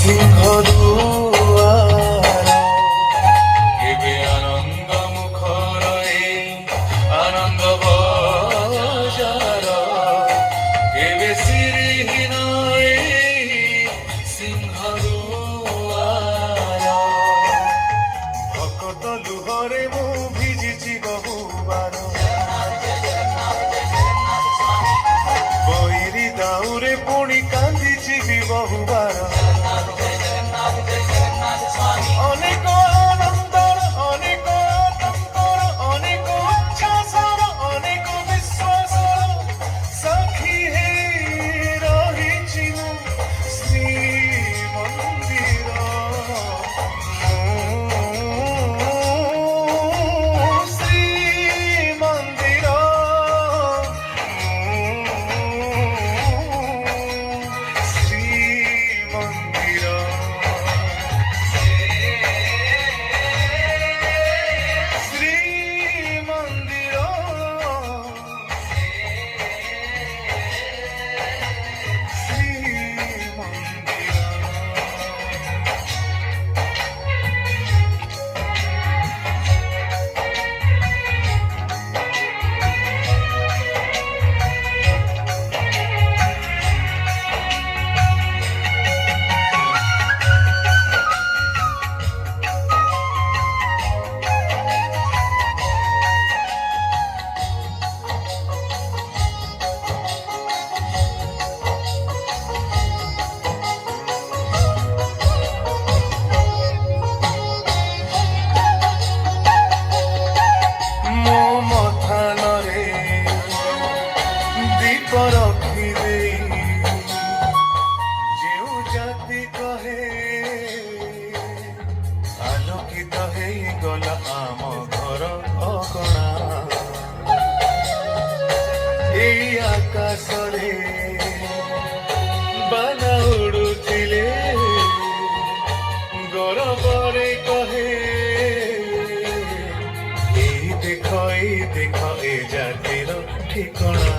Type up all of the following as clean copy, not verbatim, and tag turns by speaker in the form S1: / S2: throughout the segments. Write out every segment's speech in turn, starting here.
S1: সিংহ দুয়ার কেবে আনন্দ মুখর এই আনন্দ বজার কেবে শ্রীহীন এই সিংহ দুয়ার ভকত লুহরে ମୁଁ ଭିଜିଛି ବହୁବାର ବୈରୀ ଦାଉରେ ପୁଣି କାନ୍ଦିଛି ବି ବହୁବାର ଅନେକ ଆନନ୍ଦର ଅନେକ ଆତଙ୍କର ଅନେକ ଉଚ୍ଛ୍ୱାସର ଅନେକ ବିଶ୍ୱାସର ସାକ୍ଷୀ ହେଇ ରହିଛି ମୁଁ ଶ୍ରୀମନ୍ଦିର ରଖିବେ ଯେଉଁ ଜାତି କହେ ଆଲୋକିତ ହେଇଗଲା ଆମ ଘର ଅଗଣା ଏଇ ଆକାଶରେ ବାନା ଉଡୁଥିଲେ ଗୌରବରେ କହେ ଏଇ ଦେଖ ଏ ଜାତିର ଠିକଣା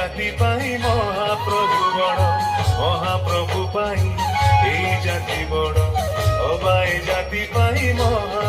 S1: জাতি পাই মহাপ্রভু বড় মহাপ্রভু পাই এই জাতি বড় অবাই জাতি পাই মহা